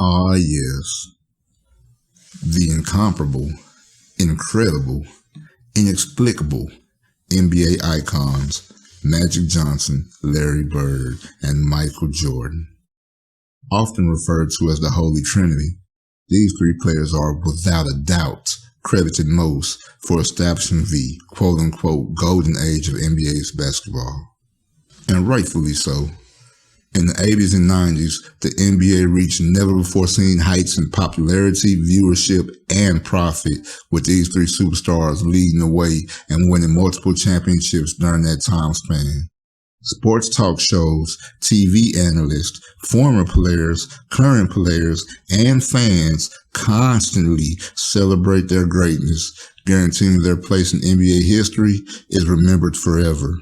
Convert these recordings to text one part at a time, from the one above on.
Ah, yes. The incomparable, incredible, inexplicable NBA icons Magic Johnson, Larry Bird, and Michael Jordan. Often referred to as the Holy Trinity, these three players are without a doubt credited most for establishing the quote-unquote golden age of NBA's basketball. And rightfully so. In the 80s and 90s, the NBA reached never-before-seen heights in popularity, viewership, and profit, with these three superstars leading the way and winning multiple championships during that time span. Sports talk shows, TV analysts, former players, current players, and fans constantly celebrate their greatness, guaranteeing their place in NBA history is remembered forever.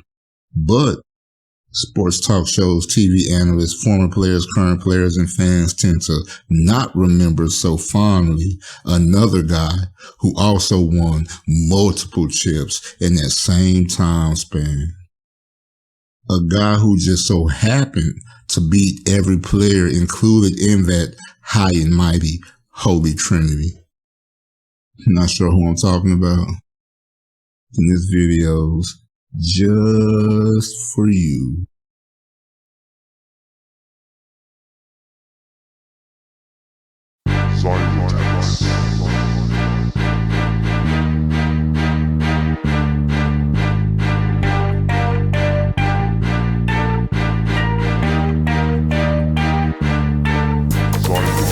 But sports talk shows, TV analysts, former players, current players, and fans tend to not remember so fondly another guy who also won multiple chips in that same time span. A guy who just so happened to beat every player included in that high and mighty Holy Trinity. Not sure who I'm talking about? And this video's just for you.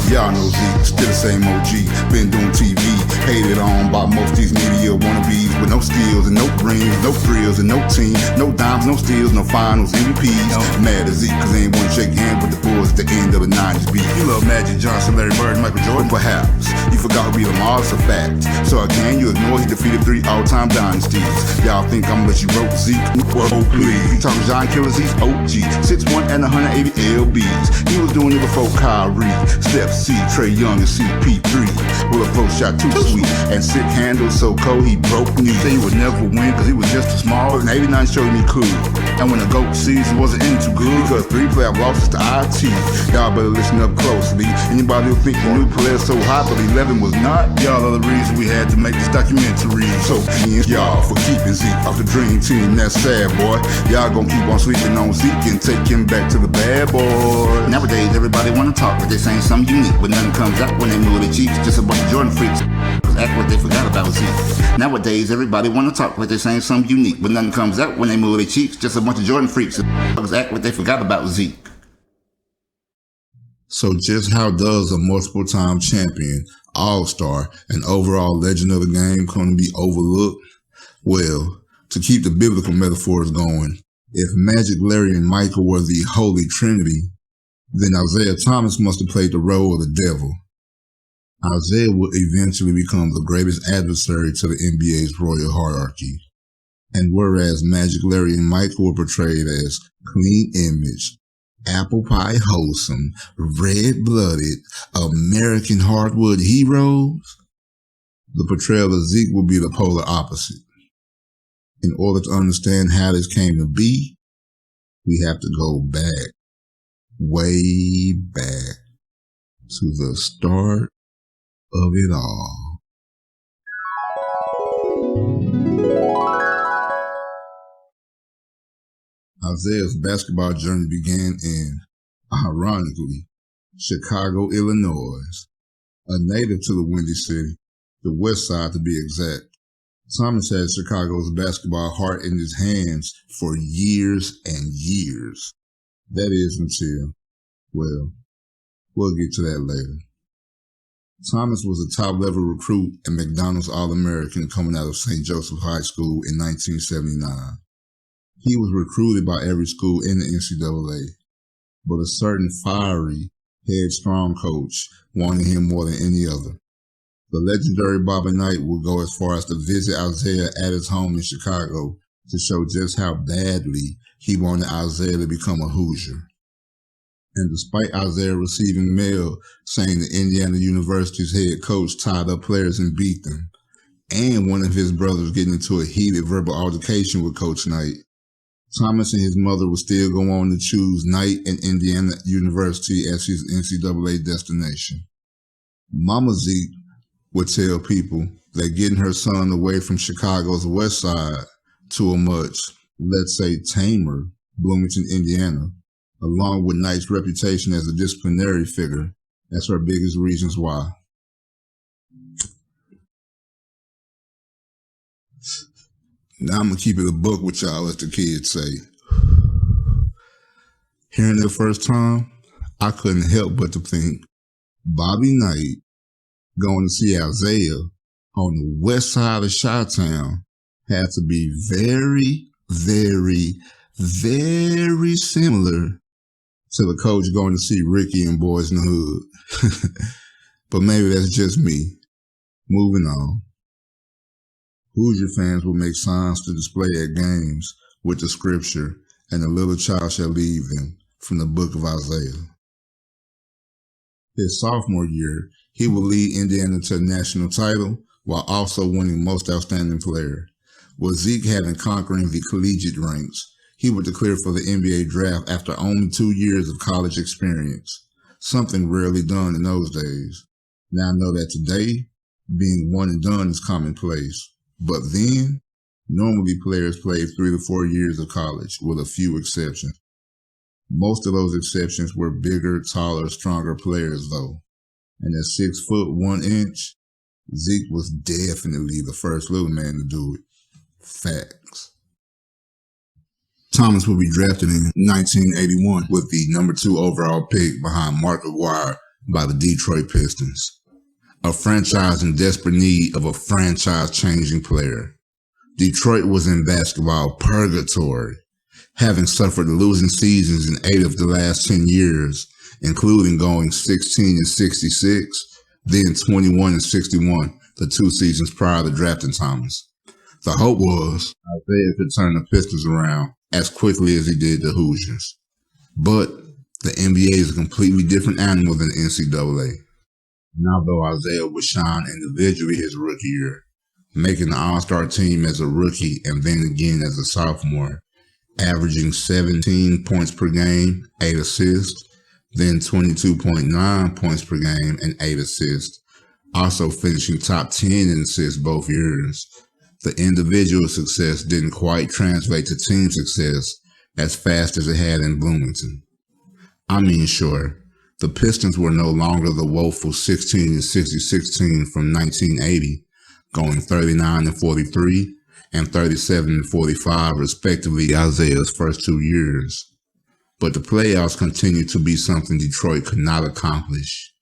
Y'all know Zeke, still the same OG, been doing TV, hated on by most these media wannabes with no skills and no rings, no thrills and no team, no dimes, no steals, no finals, MVPs. Mad at Zeke cause they ain't wanna shake hands with the Bulls at the end of the 90s beat. You love Magic Johnson, Larry Bird, Michael Jordan, perhaps. You forgot to be the Mars of fact. So again, you ignore he defeated 3 all-time dynasties. Y'all think I'm gonna let you rope Zeke? Oh please. You talking John Killers, he's OG, 6'1" and 180 LBs. He was doing it before Kyrie, Steph C, Trey Young, and CP3. Well, approach shot too sweet and sick handle so cold he broke me. Say he would never win cause he was just too small, and 89 showed me cool. And when the GO.A.T season wasn't any too good because 3 playoff losses to IT. Y'all better listen up closely. Anybody who think the new player's so hot but 11 was not, y'all are the reason we had to make this documentary. So y'all for keeping Zeke off the dream team, that's sad, boy. Y'all gonna keep on sleeping on Zeke and take him back to the bad boy. Nowadays everybody wanna talk but they saying something unique, but nothing comes out when they move their cheeks. Just a bunch of Jordan freaks act what they forgot about Zeke. Nowadays everybody wanna talk but they're saying something unique, but nothing comes out when they move their cheeks. Just a bunch of Jordan freaks act what they forgot about Zeke. So just how does a multiple time champion, all-star, and overall legend of the game come to be overlooked? Well, to keep the biblical metaphors going, if Magic, Larry, and Michael were the Holy Trinity, then Isiah Thomas must have played the role of the devil. Isiah would eventually become the greatest adversary to the NBA's royal hierarchy. And whereas Magic, Larry, and Michael were portrayed as clean image, apple pie wholesome, red-blooded, American hardwood heroes, the portrayal of Zeke will be the polar opposite. In order to understand how this came to be, we have to go back, way back, to the start of it all. Isiah's basketball journey began in, ironically, Chicago, Illinois. A native to the Windy City, the West Side to be exact, Thomas had Chicago's basketball heart in his hands for years and years. That is until, well, we'll get to that later. Thomas was a top-level recruit and McDonald's All-American coming out of St. Joseph High School in 1979. He was recruited by every school in the NCAA, but a certain fiery, headstrong coach wanted him more than any other. The legendary Bobby Knight would go as far as to visit Isiah at his home in Chicago to show just how badly he wanted Isiah to become a Hoosier. And despite Isiah receiving mail saying that Indiana University's head coach tied up players and beat them, and one of his brothers getting into a heated verbal altercation with Coach Knight, Thomas and his mother would still go on to choose Knight and Indiana University as his NCAA destination. Mama Zeke would tell people that getting her son away from Chicago's West Side to a much, let's say, tamer Bloomington, Indiana, along with Knight's reputation as a disciplinary figure, that's her biggest reasons why. Now I'm going to keep it a book with y'all, as the kids say. Hearing it the first time, I couldn't help but to think Bobby Knight going to see Isiah on the west side of Chi-Town had to be very, very, very similar to the coach going to see Ricky and Boys in the Hood. But maybe that's just me. Moving on. Hoosier fans will make signs to display at games with the scripture, and a little child shall lead them, from the book of Isiah. His sophomore year, he will lead Indiana to a national title while also winning Most Outstanding Player. With Zeke having conquering the collegiate ranks, he would declare for the NBA draft after only 2 years of college experience, something rarely done in those days. Now I know that today, being one and done is commonplace, but then, normally players played 3 to 4 years of college, with a few exceptions. Most of those exceptions were bigger, taller, stronger players though. And at 6 foot 1 inch, Zeke was definitely the first little man to do it. Facts. Thomas will be drafted in 1981 with the number 2 overall pick behind Mark Aguirre by the Detroit Pistons. A franchise in desperate need of a franchise-changing player. Detroit was in basketball purgatory, having suffered losing seasons in 8 of the last 10 years, including going 16-66, then 21-61, the 2 seasons prior to drafting Thomas. The hope was Isiah could turn the Pistons around as quickly as he did the Hoosiers. But the NBA is a completely different animal than the NCAA. And although Isiah would shine individually his rookie year, making the All-Star team as a rookie and then again as a sophomore, averaging 17 points per game, 8 assists, then 22.9 points per game and 8 assists, also finishing top 10 in assists both years. The individual success didn't quite translate to team success as fast as it had in Bloomington. I mean, sure, the Pistons were no longer the woeful 16-60-16 from 1980, going 39-43 and 37-45 respectively Isiah's first 2 years. But the playoffs continued to be something Detroit could not accomplish.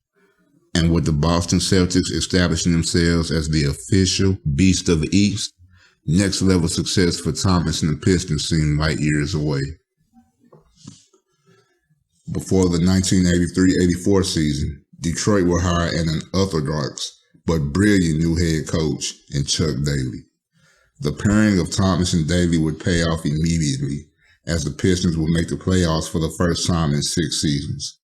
And with the Boston Celtics establishing themselves as the official beast of the East, next level success for Thomas and the Pistons seemed light years away. Before the 1983-84 season, Detroit were hired an unorthodox but brilliant new head coach in Chuck Daly. The pairing of Thomas and Daly would pay off immediately, as the Pistons would make the playoffs for the first time in 6 seasons.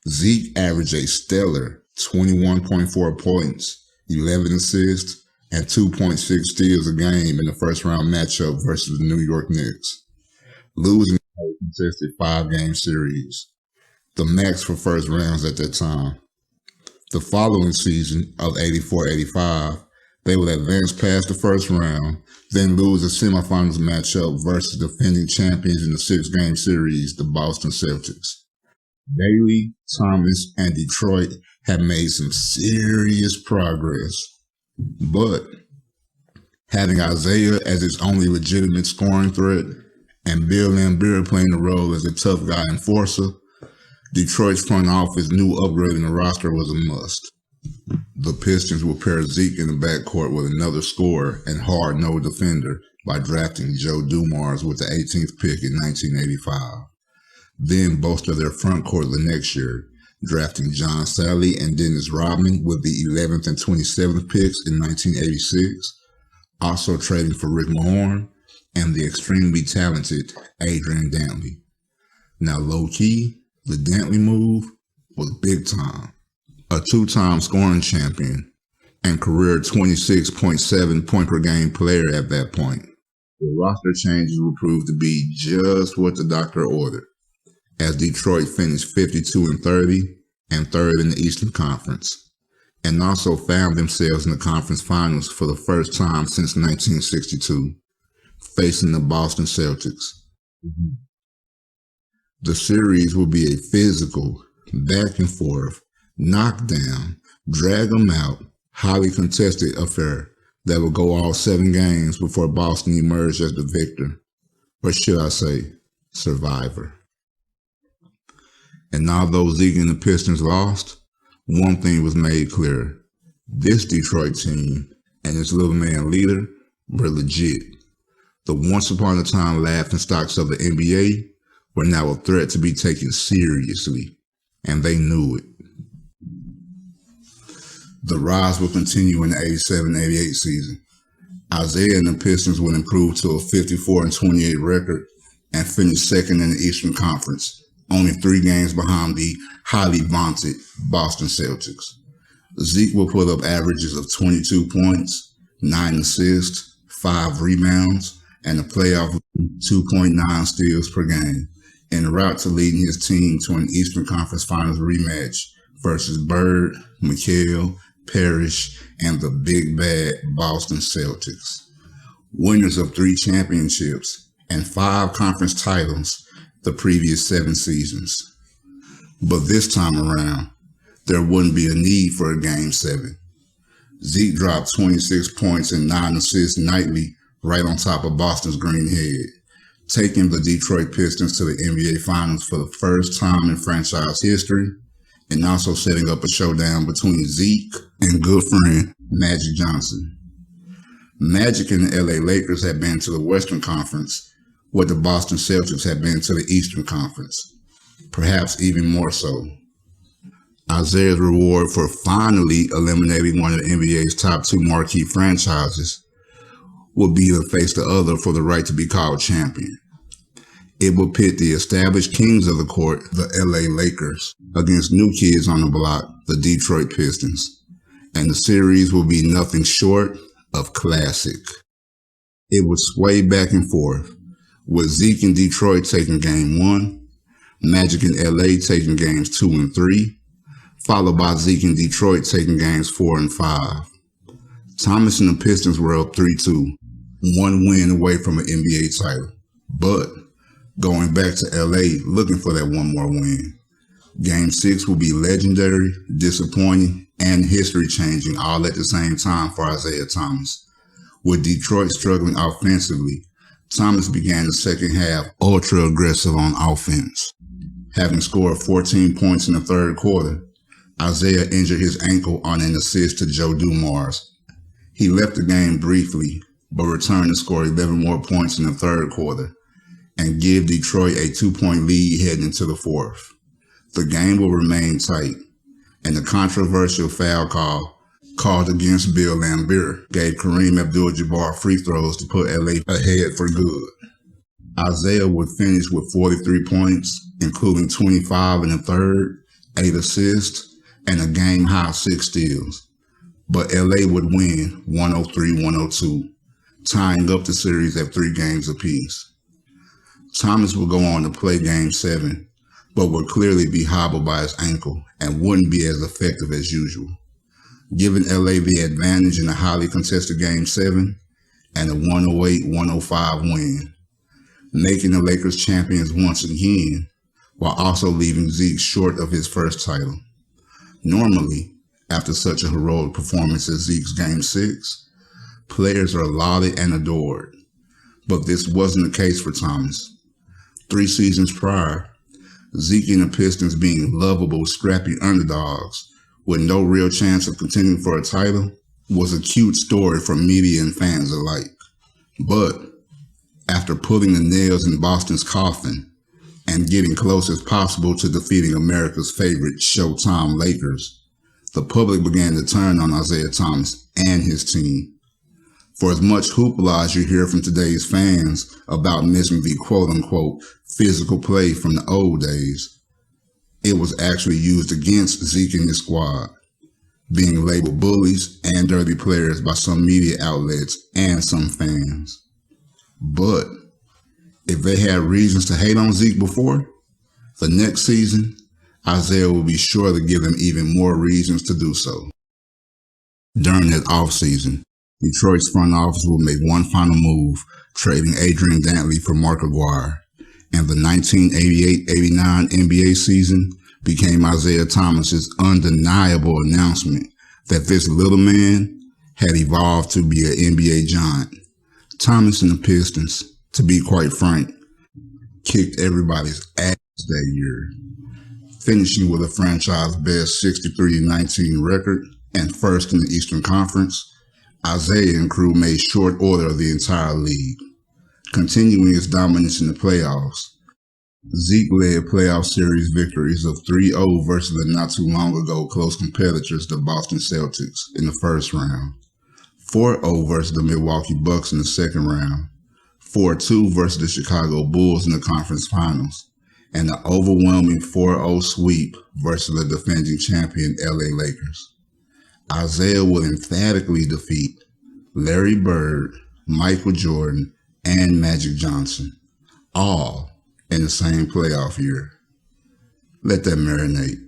Zeke averaged a stellar 21.4 points, 11 assists, and 2.6 steals a game in the first-round matchup versus the New York Knicks, losing a contested 5-game series, the max for first rounds at that time. The following season of 84-85, they would advance past the first round, then lose a semifinals matchup versus defending champions in the 6-game series, the Boston Celtics. Daly, Thomas, and Detroit have made some serious progress, but having Isiah as its only legitimate scoring threat and Bill Laimbeer playing the role as a tough guy enforcer, Detroit's front office knew upgrading the roster was a must. The Pistons will pair Zeke in the backcourt with another scorer and hard-nosed defender by drafting Joe Dumars with the 18th pick in 1985. Then bolster their front court the next year, drafting John Salley and Dennis Rodman with the 11th and 27th picks in 1986, also trading for Rick Mahorn and the extremely talented Adrian Dantley. Now, low-key, the Dantley move was big time. A 2-time scoring champion and career 26.7 point per game player at that point. The roster changes will prove to be just what the doctor ordered, as Detroit finished 52-30 and third in the Eastern Conference, and also found themselves in the conference finals for the first time since 1962, facing the Boston Celtics. The series will be a physical, back and forth, knockdown, drag them out, highly contested affair that will go all 7 games before Boston emerged as the victor, or should I say, survivor. And although Zeke and the Pistons lost, one thing was made clear. This Detroit team and its little man leader were legit. The once upon a time laughingstocks of the NBA were now a threat to be taken seriously, and they knew it. The rise will continue in the 87-88 season. Isiah and the Pistons would improve to a 54-28 record and finish second in the Eastern Conference, only 3 games behind the highly vaunted Boston Celtics. Zeke will put up averages of 22 points, 9 assists, 5 rebounds, and a playoff 2.9 steals per game, en route to leading his team to an Eastern Conference Finals rematch versus Bird, McHale, Parrish, and the big bad Boston Celtics. Winners of 3 championships and 5 conference titles the previous 7 seasons. But this time around, there wouldn't be a need for a Game 7. Zeke dropped 26 points and 9 assists nightly right on top of Boston's green head, taking the Detroit Pistons to the NBA Finals for the first time in franchise history, and also setting up a showdown between Zeke and good friend Magic Johnson. Magic and the LA Lakers had been to the Western Conference, what the Boston Celtics had been to the Eastern Conference, perhaps even more so. Isiah's reward for finally eliminating one of the NBA's top 2 marquee franchises would be to face the other for the right to be called champion. It will pit the established kings of the court, the LA Lakers, against new kids on the block, the Detroit Pistons, and the series will be nothing short of classic. It would sway back and forth, with Zeke in Detroit taking Game 1, Magic in LA taking Games 2 and 3, followed by Zeke in Detroit taking Games 4 and 5. Thomas and the Pistons were up 3-2, 1 win away from an NBA title, but going back to LA looking for that one more win. Game 6 will be legendary, disappointing, and history-changing all at the same time for Isiah Thomas. With Detroit struggling offensively, Thomas began the second half ultra-aggressive on offense. Having scored 14 points in the third quarter, Isiah injured his ankle on an assist to Joe Dumars. He left the game briefly, but returned to score 11 more points in the third quarter and give Detroit a 2-point lead heading into the fourth. The game will remain tight, and the controversial foul called against Bill Laimbeer gave Kareem Abdul-Jabbar free throws to put LA ahead for good. Isiah would finish with 43 points, including 25 in the third, 8 assists, and a game-high 6 steals. But LA would win 103-102, tying up the series at 3 games apiece. Thomas would go on to play Game 7, but would clearly be hobbled by his ankle and wouldn't be as effective as usual, giving LA the advantage in a highly contested Game 7 and a 108-105 win, making the Lakers champions once again, while also leaving Zeke short of his first title. Normally, after such a heroic performance as Zeke's Game 6, players are lauded and adored, but this wasn't the case for Thomas. 3 seasons prior, Zeke and the Pistons being lovable, scrappy underdogs with no real chance of contending for a title was a cute story for media and fans alike. But after putting the nails in Boston's coffin and getting close as possible to defeating America's favorite Showtime Lakers, the public began to turn on Isiah Thomas and his team. For as much hoopla as you hear from today's fans about missing the quote-unquote physical play from the old days, it was actually used against Zeke and his squad, being labeled bullies and dirty players by some media outlets and some fans. But if they had reasons to hate on Zeke before, the next season, Isiah will be sure to give them even more reasons to do so. During that offseason, Detroit's front office will make one final move, trading Adrian Dantley for Mark Aguirre, and the 1988-89 NBA season became Isiah Thomas's undeniable announcement that this little man had evolved to be an NBA giant. Thomas and the Pistons, to be quite frank, kicked everybody's ass that year, finishing with a franchise best 63-19 record and first in the Eastern Conference. Isiah and crew made short order of the entire league, continuing its dominance in the playoffs. Zeke led playoff series victories of 3-0 versus the not too long ago close competitors, the Boston Celtics, in the first round, 4-0 versus the Milwaukee Bucks in the second round, 4-2 versus the Chicago Bulls in the conference finals, and an overwhelming 4-0 sweep versus the defending champion LA Lakers. Isiah will emphatically defeat Larry Bird, Michael Jordan, and Magic Johnson, all in the same playoff year. Let that marinate.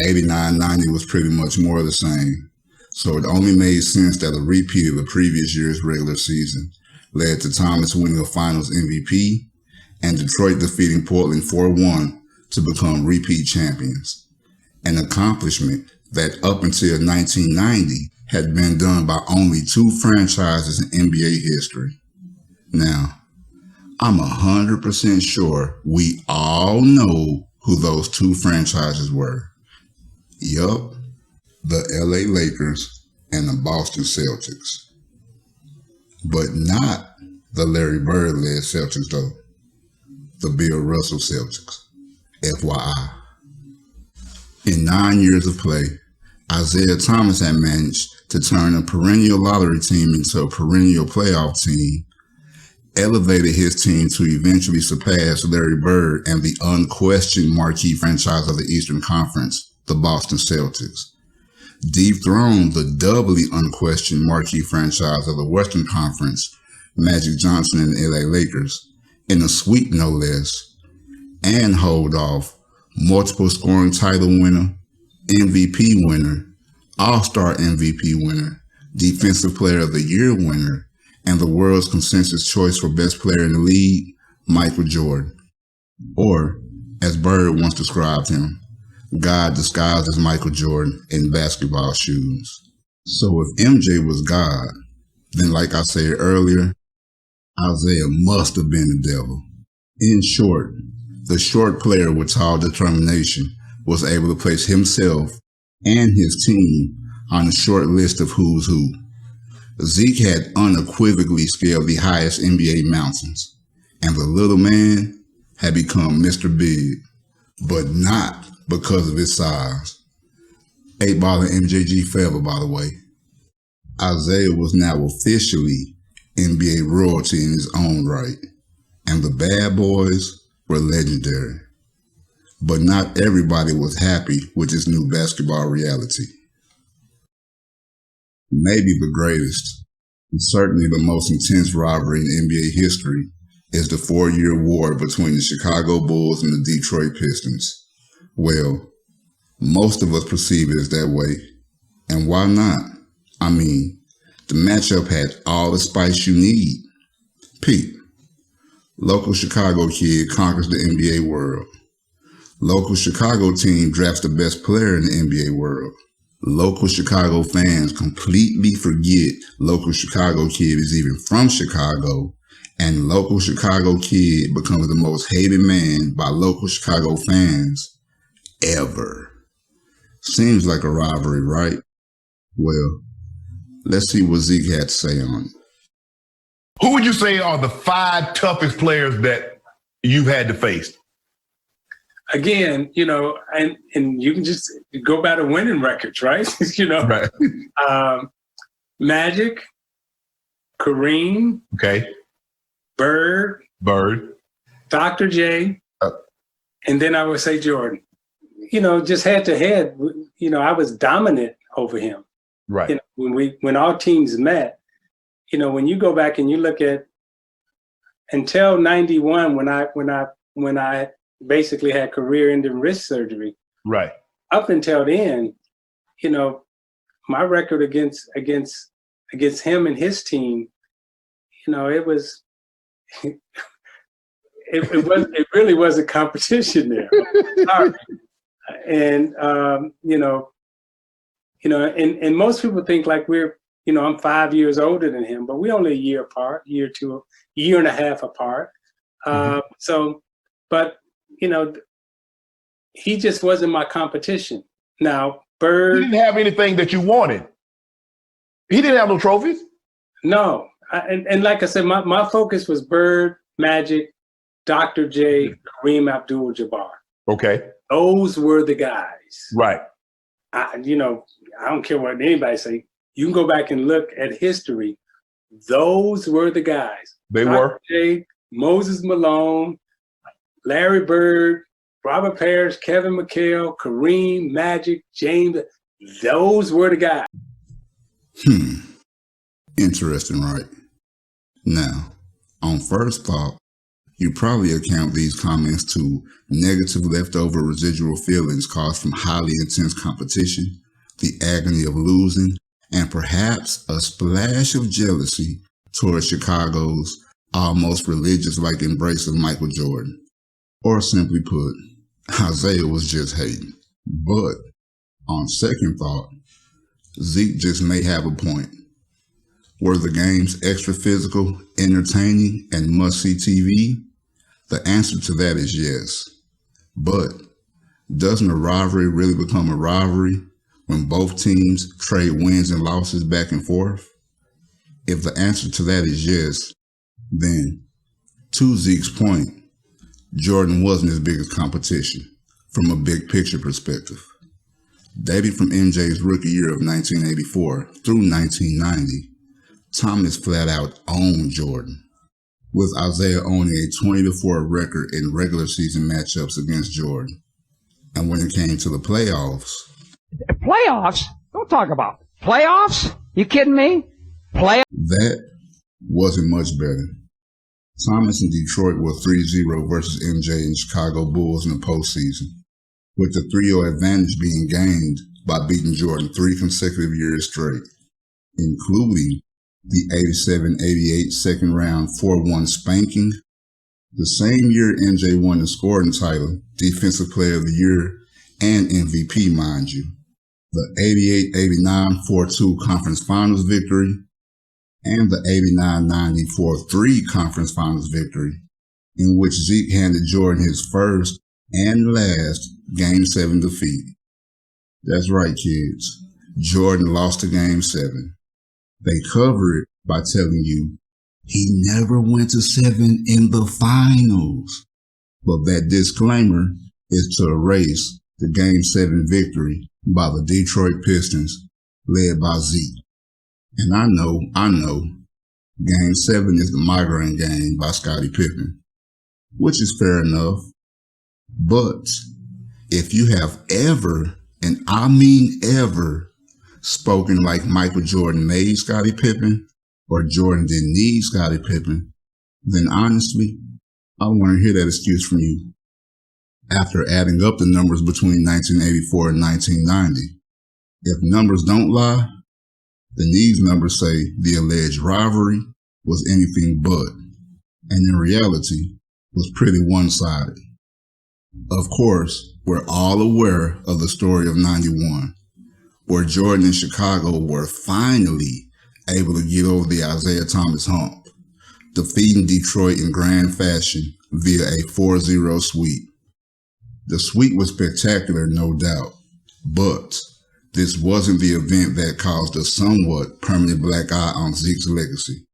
'89-90 was pretty much more of the same, so it only made sense that a repeat of the previous year's regular season led to Thomas winning a Finals MVP and Detroit defeating Portland 4-1 to become repeat champions, an accomplishment that up until 1990 had been done by only two franchises in NBA history. Now, I'm 100% sure we all know who those two franchises were. Yup, the LA Lakers and the Boston Celtics. But not the Larry Bird-led Celtics, though. The Bill Russell Celtics. FYI. In 9 years of play, Isiah Thomas had managed to turn a perennial lottery team into a perennial playoff team, elevated his team to eventually surpass Larry Bird and the unquestioned marquee franchise of the Eastern Conference, the Boston Celtics, dethroned the doubly unquestioned marquee franchise of the Western Conference, Magic Johnson and the LA Lakers, in a sweep no less, and hold off multiple scoring title winner, MVP winner, All-Star MVP winner, Defensive Player of the Year winner, and the world's consensus choice for best player in the league, Michael Jordan. Or, as Bird once described him, God disguised as Michael Jordan in basketball shoes. So if MJ was God, then like I said earlier, Isiah must have been the devil. In short, the short player with tall determination was able to place himself and his team on a short list of who's who. Zeke had unequivocally scaled the highest NBA mountains, and the little man had become Mr. Big, but not because of his size. 8-Ball and MJG forever, by the way. Isiah was now officially NBA royalty in his own right, and the bad boys were legendary. But not everybody was happy with this new basketball reality. Maybe the greatest, and certainly the most intense rivalry in NBA history, is the 4-year war between the Chicago Bulls and the Detroit Pistons. Well, most of us perceive it as that way, and why not? I mean, the matchup had all the spice you need. Pete, local Chicago kid conquers the NBA world. Local Chicago team drafts the best player in the NBA world. Local Chicago fans completely forget local Chicago kid is even from Chicago, and local Chicago kid becomes the most hated man by local Chicago fans ever. Seems like a rivalry, right? Well, let's see what Zeke had to say on it. Who would you say are the 5 toughest players that you've had to face? Again, and you can just go by the winning records, right? Right. Magic, Kareem, Okay. Bird, Bird. Dr. J, and then I would say Jordan. just head to head, I was dominant over him. Right. When our teams met, when you go back and you look at until 91, when I basically had career-ending wrist surgery. Right. Up until then, my record against him and his team, it was it really was a competition there. Sorry. And and most people think like we're, I'm 5 years older than him, but we're only a year apart, year and a half apart. But he just wasn't my competition. Now, Bird. He didn't have anything that you wanted. He didn't have no trophies. No. And like I said, my focus was Bird, Magic, Dr. J, Kareem Abdul-Jabbar. Okay. Those were the guys. Right. I don't care what anybody say. You can go back and look at history. Those were the guys. They Dr. were. J, Moses Malone, Larry Bird, Robert Parrish, Kevin McHale, Kareem, Magic, James. Those were the guys. Interesting, right? Now, on first thought, you probably account these comments to negative leftover residual feelings caused from highly intense competition, the agony of losing, and perhaps a splash of jealousy towards Chicago's almost religious-like embrace of Michael Jordan. Or simply put, Isiah was just hating. But on second thought, Zeke just may have a point. Were the games extra physical, entertaining, and must-see TV? The answer to that is yes. But doesn't a rivalry really become a rivalry when both teams trade wins and losses back and forth? If the answer to that is yes, then, to Zeke's point, Jordan wasn't his biggest competition from a big picture perspective. Dating from MJ's rookie year of 1984 through 1990, Thomas flat out owned Jordan, with Isiah owning a 20-4 record in regular season matchups against Jordan. And when it came to the playoffs... Playoffs? Don't talk about playoffs? You kidding me? That wasn't much better. Thomas and Detroit were 3-0 versus MJ and Chicago Bulls in the postseason, with the 3-0 advantage being gained by beating Jordan 3 consecutive years straight, including the 87-88 second round 4-1 spanking. The same year MJ won the scoring title, Defensive Player of the Year, and MVP, mind you. The 88-89 4-2 conference finals victory, and the 89-90 4-3 conference finals victory, in which Zeke handed Jordan his first and last Game 7 defeat. That's right, kids. Jordan lost to Game 7. They cover it by telling you he never went to 7 in the finals. But that disclaimer is to erase the Game 7 victory by the Detroit Pistons, led by Zeke. And I know, Game 7 is the migraine game by Scottie Pippen, which is fair enough. But if you have ever, and I mean ever, spoken like Michael Jordan made Scottie Pippen, or Jordan didn't need Scottie Pippen, then honestly, I want to hear that excuse from you. After adding up the numbers between 1984 and 1990, if numbers don't lie, then these numbers say the alleged rivalry was anything but, and in reality, was pretty one-sided. Of course, we're all aware of the story of 91, where Jordan and Chicago were finally able to get over the Isiah Thomas hump, defeating Detroit in grand fashion via a 4-0 sweep. The sweep was spectacular, no doubt, but this wasn't the event that caused a somewhat permanent black eye on Zeke's legacy.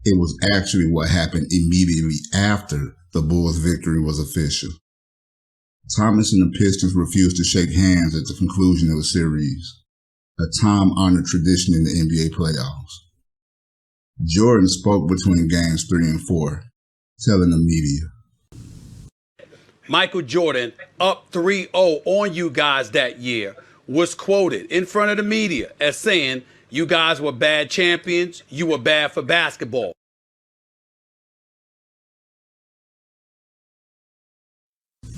It was actually what happened immediately after the Bulls' victory was official. Thomas and the Pistons refused to shake hands at the conclusion of the series, a time-honored tradition in the NBA playoffs. Jordan spoke between games 3 and 4, telling the media, Michael Jordan, up 3-0 on you guys that year, was quoted in front of the media as saying, you guys were bad champions, you were bad for basketball.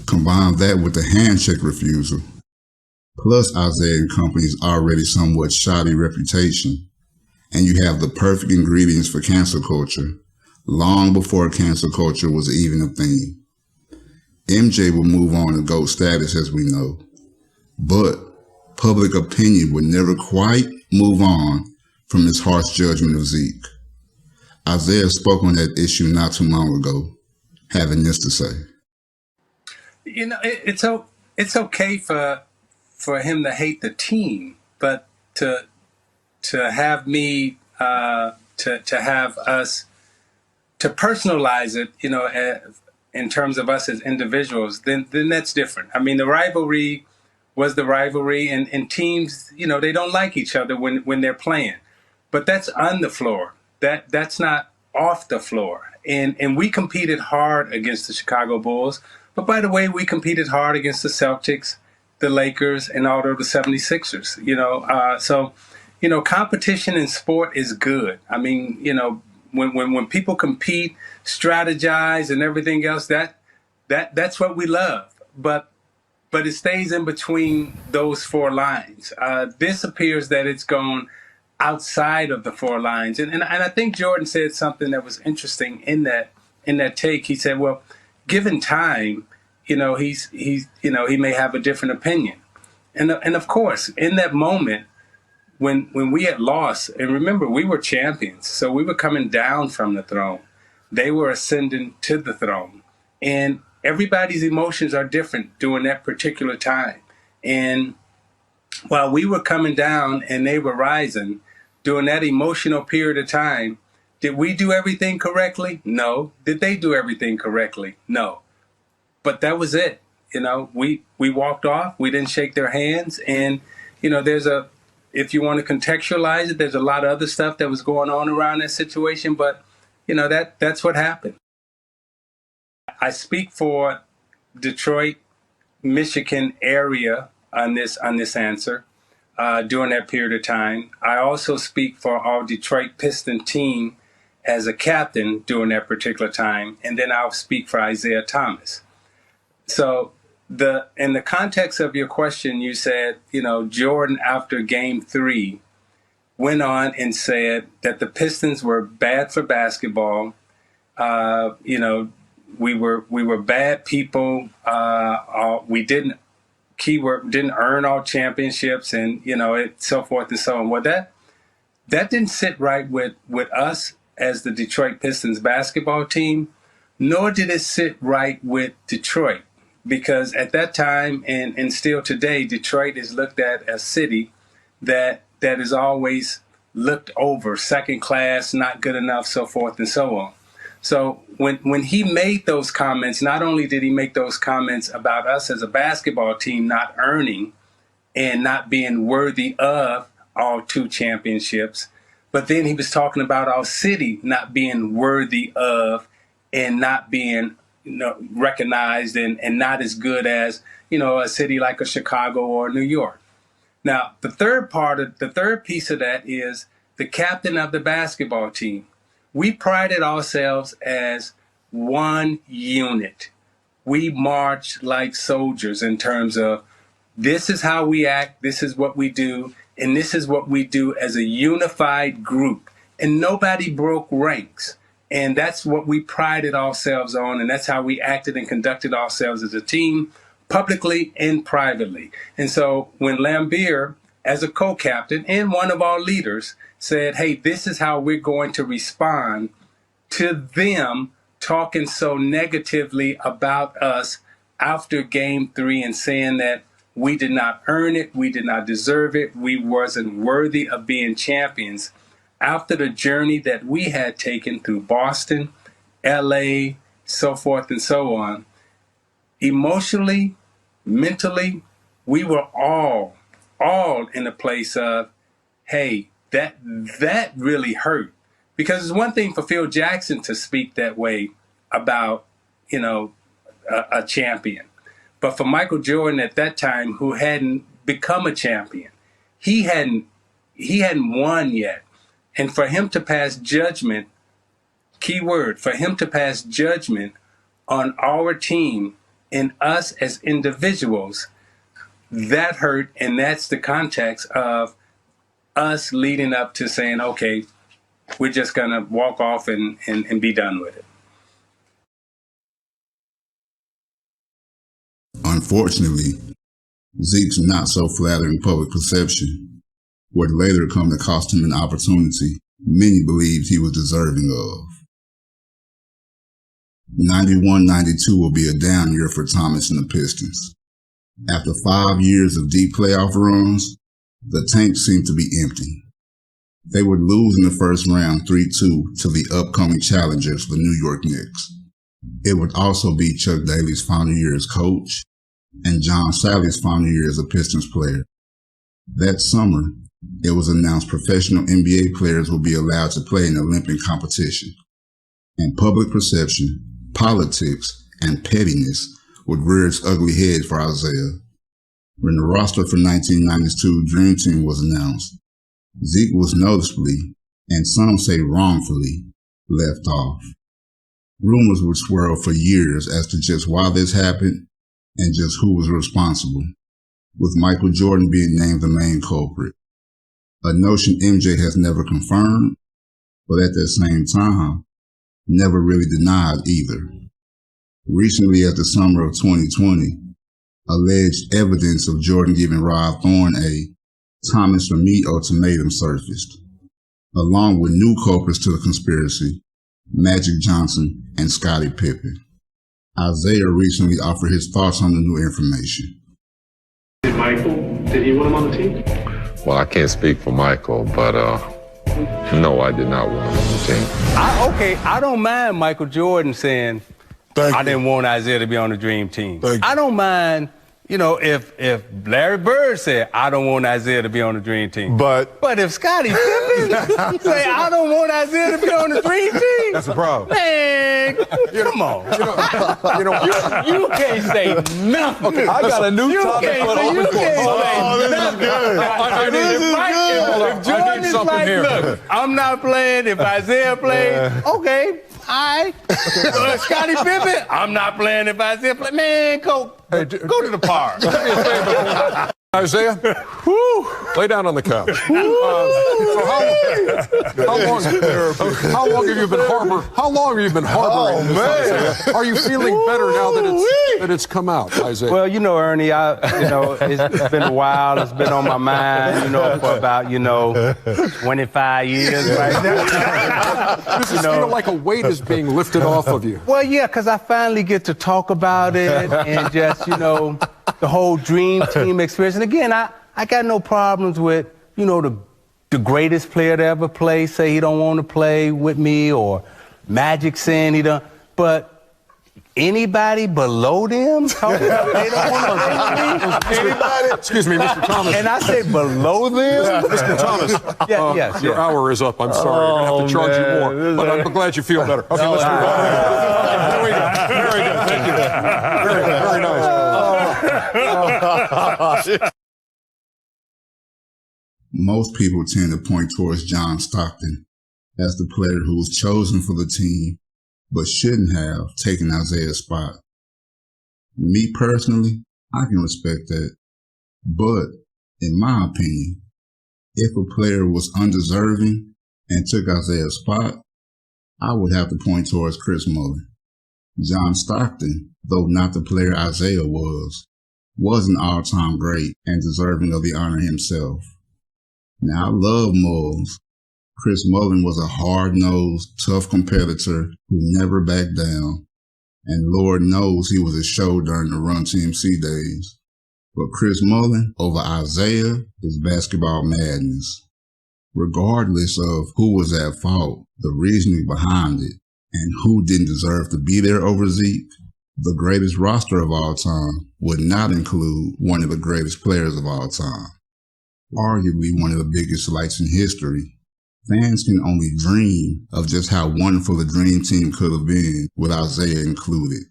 Combine that with the handshake refusal, plus Isiah and Company's already somewhat shoddy reputation, and you have the perfect ingredients for cancel culture, long before cancel culture was even a thing. MJ will move on to GOAT status, as we know, but public opinion would never quite move on from his harsh judgment of Zeke. Isiah spoke on that issue not too long ago, having this to say. You know, it's okay for him to hate the team, but to have me to have us to personalize it, you know, in terms of us as individuals, then that's different. I mean, the rivalry was the rivalry, and teams, you know, they don't like each other when they're playing, but that's on the floor. That's not off the floor. And we competed hard against the Chicago Bulls. But by the way, we competed hard against the Celtics, the Lakers, and all of the 76ers, you know. So, you know, competition in sport is good. I mean, you know, when people compete, strategize, and everything else, that's what we love. But it stays in between those four lines. This appears that it's gone outside of the four lines, and I think Jordan said something that was interesting in that take. He said, "Well, given time, you know, he's you know, he may have a different opinion," and of course, in that moment when we had lost, and remember, we were champions, so we were coming down from the throne. They were ascending to the throne, and everybody's emotions are different during that particular time. And while we were coming down and they were rising during that emotional period of time, did we do everything correctly? No. Did they do everything correctly? No. But that was it. You know, we walked off. We didn't shake their hands. And, you know, if you want to contextualize it, there's a lot of other stuff that was going on around that situation. But, you know, that's what happened. I speak for Detroit, Michigan area on this answer during that period of time. I also speak for our Detroit Piston team as a captain during that particular time, and then I'll speak for Isiah Thomas. So in the context of your question, you said, you know, Jordan after Game 3 went on and said that the Pistons were bad for basketball. You know, we were bad people. We didn't earn our championships, and you know, so forth and so on. Well, that didn't sit right with us as the Detroit Pistons basketball team, nor did it sit right with Detroit, because at that time and still today, Detroit is looked at as a city that is always looked over, second class, not good enough, so forth and so on. So when he made those comments, not only did he make those comments about us as a basketball team not earning and not being worthy of all 2 championships, but then he was talking about our city not being worthy of and not being, you know, recognized and not as good as, you know, a city like a Chicago or New York. Now, the third piece of that is the captain of the basketball team. We prided ourselves as one unit. We marched like soldiers in terms of this is how we act, this is what we do, and this is what we do as a unified group. And nobody broke ranks. And that's what we prided ourselves on, and that's how we acted and conducted ourselves as a team, publicly and privately. And so when Lambeer, as a co-captain and one of our leaders, said, hey, this is how we're going to respond to them talking so negatively about us after Game 3 and saying that we did not earn it, we did not deserve it, we wasn't worthy of being champions. After the journey that we had taken through Boston, LA, so forth and so on, emotionally, mentally, we were all in a place of, hey, that really hurt. Because it's one thing for Phil Jackson to speak that way about, you know, a champion. But for Michael Jordan at that time, who hadn't become a champion, he hadn't won yet. And for him to pass judgment, key word, for him to pass judgment on our team and us as individuals, that hurt. And that's the context of us leading up to saying, okay, we're just going to walk off and be done with it. Unfortunately, Zeke's not so flattering public perception would later come to cost him an opportunity many believed he was deserving of. 91-92 will be a down year for Thomas and the Pistons. After 5 years of deep playoff runs, the tank seemed to be empty. They would lose in the first round 3-2 to the upcoming challengers, the New York Knicks. It would also be Chuck Daly's final year as coach and John Sally's final year as a Pistons player. That summer, it was announced professional NBA players would be allowed to play in Olympic competition. And public perception, politics, and pettiness would rear its ugly head for Isiah. When the roster for 1992 Dream Team was announced, Zeke was noticeably, and some say wrongfully, left off. Rumors would swirl for years as to just why this happened and just who was responsible, with Michael Jordan being named the main culprit. A notion MJ has never confirmed, but at that same time, never really denied either. Recently, at the summer of 2020, alleged evidence of Jordan giving Rod Thorne a Thomas or me ultimatum surfaced, along with new culprits to the conspiracy, Magic Johnson and Scottie Pippen. Isiah recently offered his thoughts on the new information. Did he want him on the team? Well, I can't speak for Michael, but no, I did not want him on the team. I don't mind Michael Jordan saying, I didn't want Isiah to be on the Dream Team. I don't mind, if Larry Bird said, I don't want Isiah to be on the Dream Team. But if Scottie Pippen say, I don't want Isiah to be on the Dream Team. That's a problem. Man, come on. You can't say nothing. Okay, I got a new topic. You can't say nothing. If Jordan is like, look, I'm not playing. If Isiah plays, okay. All right. Scottie Pippen, I'm not playing if Isiah plays. Man, go to the park. Isiah, lay down on the couch. How long have you been harboring? Oh, man. Are you feeling better now that it's come out, Isiah? Well, Ernie, it's been a while. It's been on my mind, for about, 25 years right now. Does it feel like a weight is being lifted off of you? Well, yeah, because I finally get to talk about it and just, the whole Dream Team experience. And again, I got no problems with, the greatest player to ever play say he don't want to play with me, or Magic saying he don't. But anybody below them talking about they don't want to play with me? Anybody? Excuse me, Mr. Thomas. And I say below them? Mr. Thomas, yes. Your hour is up. I'm sorry. I'm going to have to charge you more. But I'm glad you feel better. Okay, let's move on. There we go. Very good. Thank you. Very nice. Most people tend to point towards John Stockton as the player who was chosen for the team but shouldn't have taken Isiah's spot. Me personally, I can respect that. But, in my opinion, if a player was undeserving and took Isiah's spot, I would have to point towards Chris Mullin. John Stockton, though not the player Isiah was an all-time great and deserving of the honor himself. Now, I love Mulls. Chris Mullin was a hard-nosed, tough competitor who never backed down, and Lord knows he was a show during the Run TMC days. But Chris Mullin over Isiah is basketball madness. Regardless of who was at fault, the reasoning behind it, and who didn't deserve to be there over Zeke, the greatest roster of all time would not include one of the greatest players of all time. Arguably one of the biggest lights in history. Fans can only dream of just how wonderful the Dream Team could have been with Isiah included.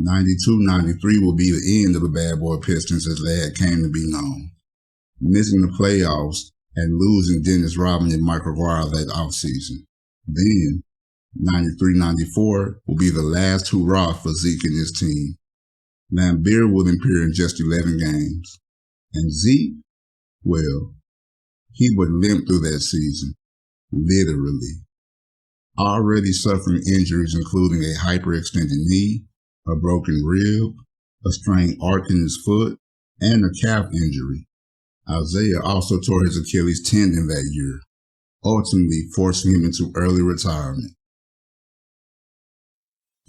92-93 will be the end of the bad boy Pistons as they had came to be known, missing the playoffs and losing Dennis Rodman and Mike McGuire that offseason. Then, 93-94 will be the last hurrah for Zeke and his team. Lambert would appear in just 11 games. And Zeke, well, he would limp through that season, literally. Already suffering injuries including a hyperextended knee, a broken rib, a strained arc in his foot, and a calf injury. Isiah also tore his Achilles tendon that year, ultimately forcing him into early retirement.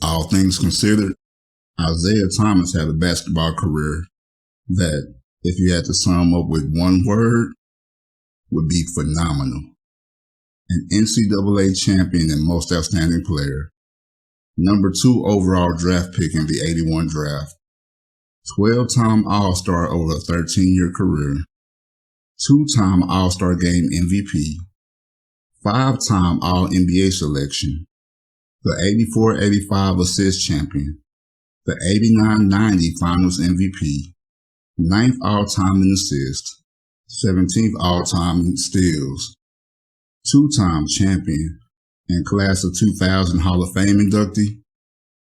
All things considered, Isiah Thomas had a basketball career that, if you had to sum up with one word, would be phenomenal. An NCAA champion and most outstanding player, number 2 overall draft pick in the 81 draft, 12-time All-Star over a 13-year career, 2-time All-Star Game MVP, 5-time All-NBA selection, the 84-85 assist champion, the 89-90 Finals MVP, 9th all-time in assists, 17th all-time in steals, 2-time champion, and class of 2000 Hall of Fame inductee,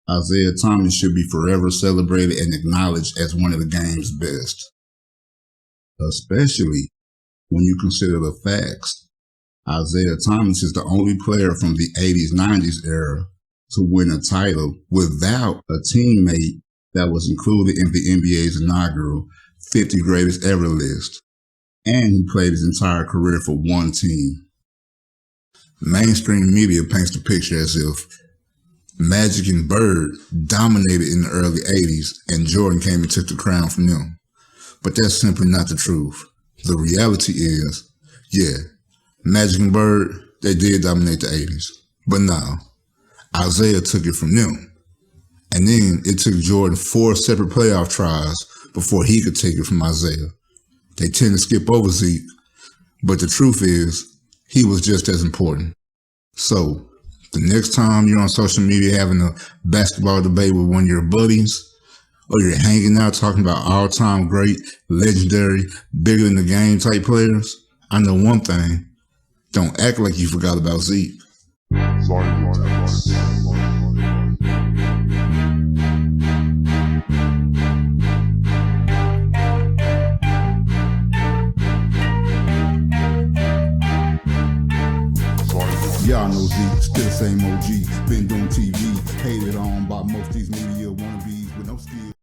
Isiah Thomas should be forever celebrated and acknowledged as one of the game's best. Especially when you consider the facts. Isiah Thomas is the only player from the 80s-90s era to win a title without a teammate that was included in the NBA's inaugural 50 greatest ever list. And he played his entire career for one team. Mainstream media paints the picture as if Magic and Bird dominated in the early 80s and Jordan came and took the crown from them. But that's simply not the truth. The reality is, yeah, Magic and Bird, they did dominate the 80s. But no, Isiah took it from them. And then it took Jordan 4 separate playoff tries before he could take it from Isiah. They tend to skip over Zeke, but the truth is, he was just as important. So, the next time you're on social media having a basketball debate with one of your buddies, or you're hanging out talking about all-time great, legendary, bigger than the game type players, I know one thing, don't act like you forgot about Zeke. Y'all know Zeke, still the same OG, been doing TV, hated on by most these media wannabes with no skill.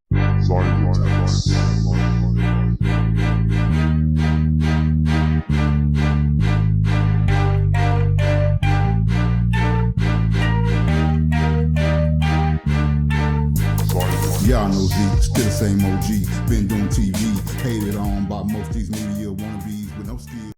Y'all know Zeke, still the same OG, been doing TV, hated on by most these media wannabes with no skill.